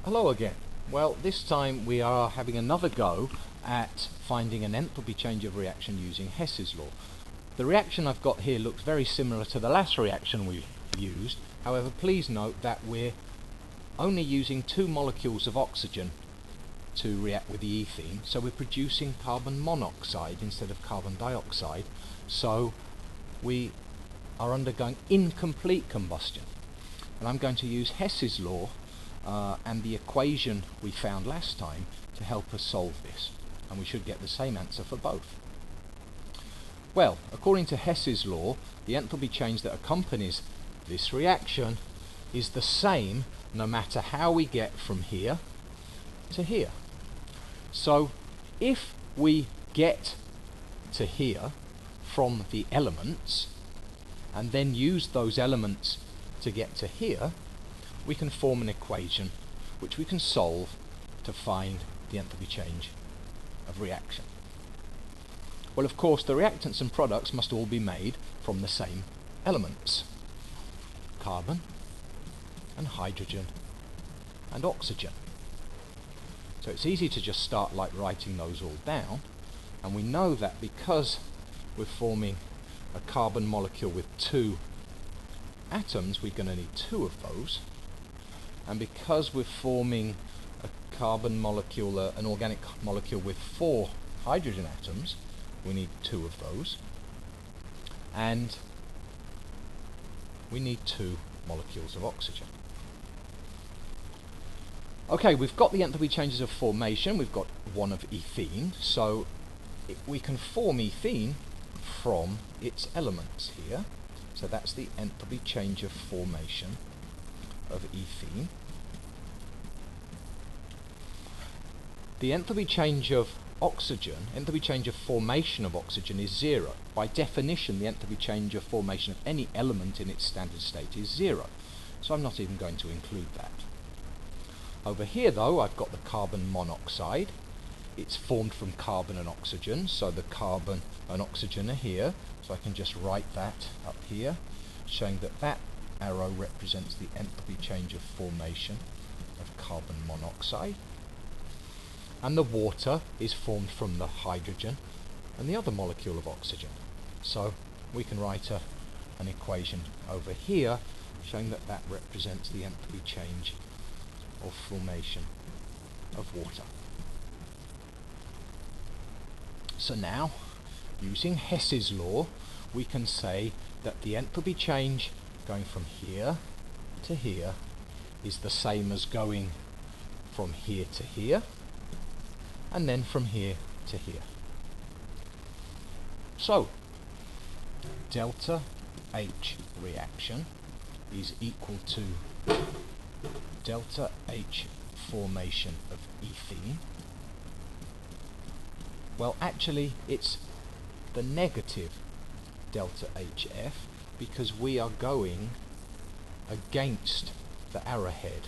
Hello again. Well, this time we are having another go at finding an enthalpy change of reaction using Hess's law. The reaction I've got here looks very similar to the last reaction we used. However, please note that we're only using 2 molecules of oxygen to react with the ethene, so we're producing carbon monoxide instead of carbon dioxide, so we are undergoing incomplete combustion. And I'm going to use Hess's law and the equation we found last time to help us solve this, and we should get the same answer for both. Well, according to Hess's law, the enthalpy change that accompanies this reaction is the same no matter how we get from here to here. So if we get to here from the elements and then use those elements to get to here, we can form an equation which we can solve to find the enthalpy change of reaction. Well, of course, the reactants and products must all be made from the same elements: carbon and hydrogen and oxygen. So it's easy to just start like writing those all down, and we know that because we're forming a carbon molecule with 2 atoms, we're going to need 2 of those. And because we're forming a carbon molecule, an organic molecule with 4 hydrogen atoms, we need 2 of those. And we need 2 molecules of oxygen. Okay, we've got the enthalpy changes of formation. We've got 1 of ethene, so we can form ethene from its elements here. So that's the enthalpy change of formation of ethene. The enthalpy change of oxygen, enthalpy change of formation of oxygen, is 0. By definition, the enthalpy change of formation of any element in its standard state is 0. So I'm not even going to include that. Over here though, I've got the carbon monoxide. It's formed from carbon and oxygen, so the carbon and oxygen are here. So I can just write that up here, showing that that arrow represents the enthalpy change of formation of carbon monoxide. And the water is formed from the hydrogen and the other molecule of oxygen. So we can write an equation over here showing that that represents the enthalpy change of formation of water. So now, using Hess's law, we can say that the enthalpy change going from here to here is the same as going from here to here, and then from here to here. So, delta H reaction is equal to delta H formation of ethene. Well, actually it's the negative delta HF, because we are going against the arrowhead.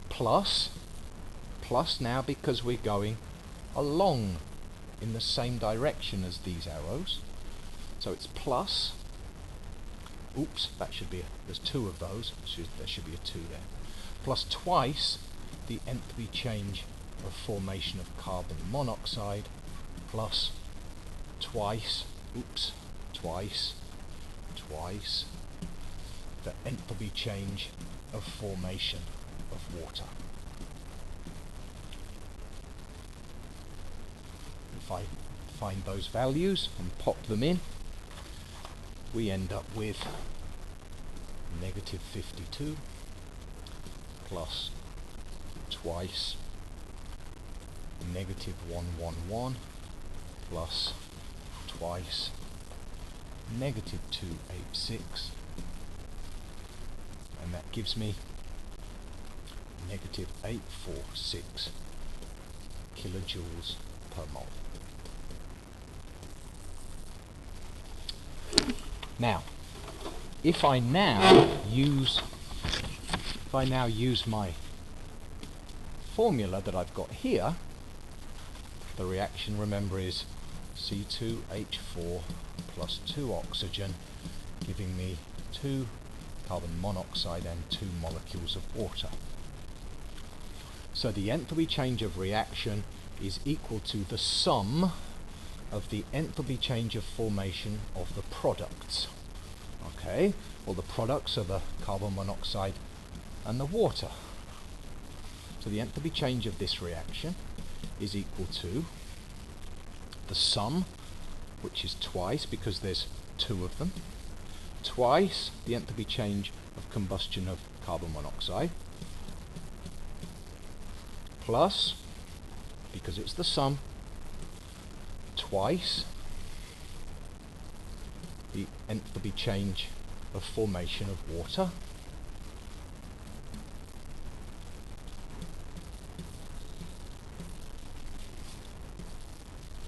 Plus now, because we're going along in the same direction as these arrows, so it's plus, oops, that should be there's 2 of those, there should be a 2 there, plus twice the enthalpy change of formation of carbon monoxide, plus twice the enthalpy change of formation of water. If I find those values and pop them in, we end up with negative 52 plus twice negative 111 plus twice negative 286, and that gives me negative 846 kilojoules per mole. Now, if I now use my formula that I've got here, the reaction, remember, is C2H4 plus 2 oxygen, giving me 2 carbon monoxide and 2 molecules of water. So the enthalpy change of reaction is equal to the sum of the enthalpy change of formation of the products. Okay, well, the products are the carbon monoxide and the water. So the enthalpy change of this reaction is equal to the sum, which is twice because there's 2 of them, twice the enthalpy change of combustion of carbon monoxide, plus, because it's the sum, twice the enthalpy change of formation of water,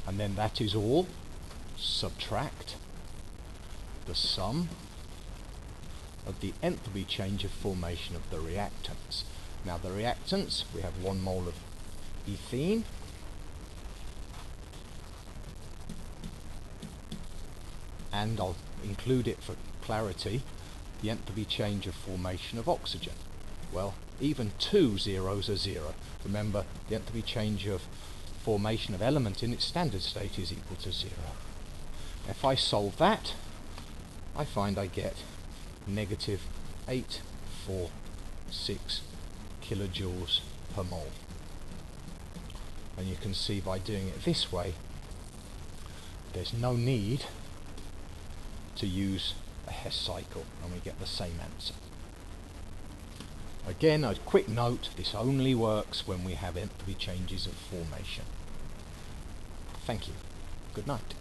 and then that is all subtract the sum of the enthalpy change of formation of the reactants. Now the reactants, we have 1 mole of ethene, and I'll include it for clarity, the enthalpy change of formation of oxygen. Well, even 2 zeros are 0. Remember, the enthalpy change of formation of element in its standard state is equal to 0. If I solve that, I find I get negative 846 kilojoules per mole. And you can see by doing it this way, there's no need to use a Hess cycle, and we get the same answer. Again, a quick note, this only works when we have enthalpy changes of formation. Thank you. Good night.